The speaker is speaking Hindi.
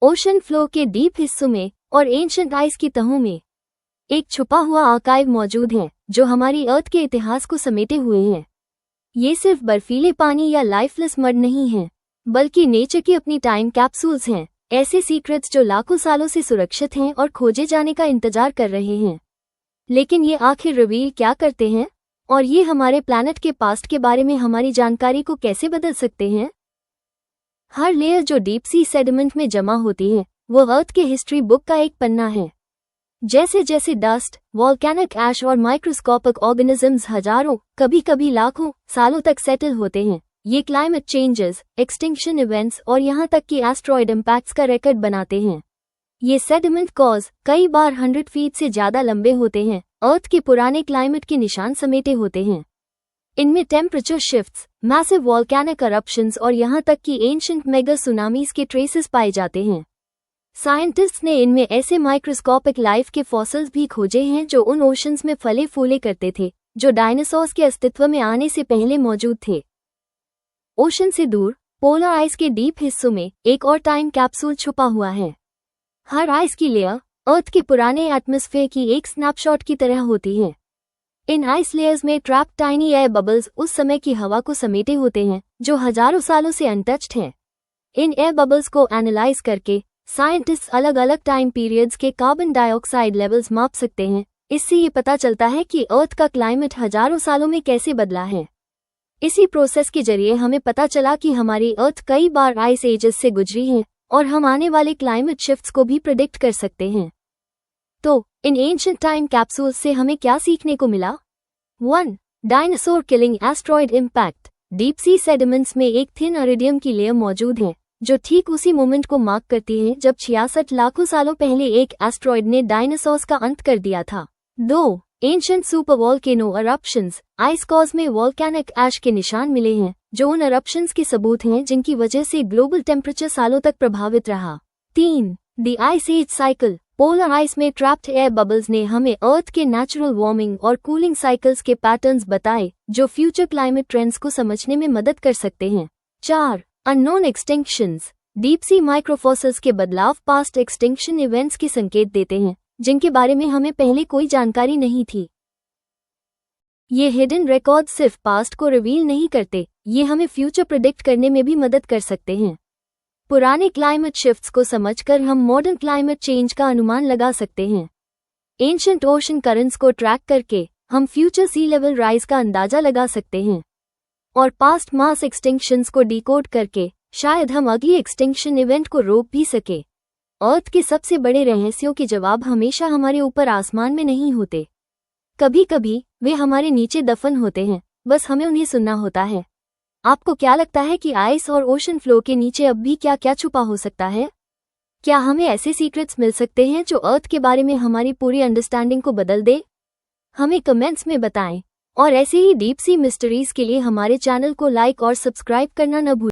ओशन फ्लो के डीप हिस्सों में और एंशिएंट आइस की तहों में एक छुपा हुआ आर्काइव मौजूद है जो हमारी अर्थ के इतिहास को समेटे हुए हैं। ये सिर्फ बर्फीले पानी या लाइफलेस मड नहीं है, बल्कि नेचर की अपनी टाइम कैप्सूल्स हैं, ऐसे सीक्रेट्स जो लाखों सालों से सुरक्षित हैं और खोजे जाने का इंतजार कर रहे हैं। लेकिन ये आखिर रिवील क्या करते हैं, और ये हमारे प्लैनेट के पास्ट के बारे में हमारी जानकारी को कैसे बदल सकते हैं? हर लेयर जो डीप सी सेडिमेंट में जमा होती है वो अर्थ के हिस्ट्री बुक का एक पन्ना है। जैसे जैसे डस्ट, वॉल्केनिक ऐश और माइक्रोस्कोपिक ऑर्गेनिजम्स हजारों, कभी कभी लाखों सालों तक सेटल होते हैं, ये क्लाइमेट चेंजेस, एक्सटिंक्शन इवेंट्स और यहाँ तक कि एस्ट्रॉयड इम्पैक्ट्स का रिकॉर्ड बनाते हैं। ये सेडिमेंट कॉज कई बार 100 फीट से ज्यादा लंबे होते हैं, अर्थ के पुराने क्लाइमेट के निशान समेटे होते हैं। इनमें temperature shifts, massive volcanic eruptions और यहाँ तक कि एंशिएंट मेगा सुनामीज के ट्रेसेस पाए जाते हैं। साइंटिस्ट्स ने इनमें ऐसे माइक्रोस्कोपिक लाइफ के फॉसिल्स भी खोजे हैं जो उन ओशंस में फले फूले करते थे जो डायनासोर्स के अस्तित्व में आने से पहले मौजूद थे। ओशन से दूर पोलर आइस के डीप हिस्सों में एक और टाइम कैप्सूल छुपा हुआ है। हर आइस की लेयर अर्थ के पुराने एटमॉस्फेयर की एक स्नैपशॉट की तरह होती है। इन आइस लेयर्स में ट्रैप टाइनी एयर बबल्स उस समय की हवा को समेटे होते हैं जो हजारों सालों से अनटच्ड हैं। इन एयर बबल्स को एनालाइज करके साइंटिस्ट अलग अलग टाइम पीरियड्स के कार्बन डाइऑक्साइड लेवल्स माप सकते हैं। इससे ये पता चलता है कि अर्थ का क्लाइमेट हजारों सालों में कैसे बदला है। इसी प्रोसेस के जरिए हमें पता चला कि हमारी अर्थ कई बार आइस एजेस से गुजरी है और हम आने वाले क्लाइमेट शिफ्ट्स को भी प्रेडिक्ट कर सकते हैं। तो इन एंशिएंट टाइम कैप्सूल्स से हमें क्या सीखने को मिला? 1. Dinosaur killing asteroid impact. Deep sea sediments में एक थिन इरिडियम की लेयर मौजूद है जो ठीक उसी मोमेंट को मार्क करती है जब 66 लाखों सालों पहले एक एस्ट्रॉयड ने डायनासोर्स का अंत कर दिया था। 2. Ancient super volcano eruptions। Ice cause में वॉल्केनिक ऐश के निशान मिले हैं जो उन eruptions के सबूत हैं जिनकी वजह से ग्लोबल टेम्परेचर सालों तक प्रभावित रहा। 3. The ice age cycle. Polar ice में ट्रैप्ड एयर बबल्स ने हमें अर्थ के नेचुरल वार्मिंग और कूलिंग साइकिल्स के पैटर्न्स बताए जो फ्यूचर क्लाइमेट ट्रेंड्स को समझने में मदद कर सकते हैं। 4. Unknown extinctions. डीप सी माइक्रोफॉसिल्स के बदलाव पास्ट एक्सटिंक्शन इवेंट्स के संकेत देते हैं जिनके बारे में हमें पहले कोई जानकारी नहीं थी। ये हिडन रिकॉर्ड सिर्फ पास्ट को रिवील नहीं करते, ये हमें फ्यूचर प्रेडिक्ट करने में भी मदद कर सकते हैं। पुराने क्लाइमेट शिफ्ट्स को समझकर हम मॉडर्न क्लाइमेट चेंज का अनुमान लगा सकते हैं। एंशिएंट ओशन करंट्स को ट्रैक करके हम फ्यूचर सी लेवल राइज का अंदाजा लगा सकते हैं। और पास्ट मास एक्सटिंक्शंस को डिकोड करके शायद हम अगली एक्सटिंक्शन इवेंट को रोक भी सके। अर्थ के सबसे बड़े रहस्यों के जवाब हमेशा हमारे ऊपर आसमान में नहीं होते, कभी कभी वे हमारे नीचे दफन होते हैं, बस हमें उन्हें सुनना होता है। आपको क्या लगता है कि आइस और ओशन फ्लो के नीचे अब भी क्या क्या छुपा हो सकता है? क्या हमें ऐसे सीक्रेट्स मिल सकते हैं जो अर्थ के बारे में हमारी पूरी अंडरस्टैंडिंग को बदल दे? हमें कमेंट्स में बताएं और ऐसे ही डीप सी मिस्ट्रीज के लिए हमारे चैनल को लाइक और सब्सक्राइब करना न भूलें।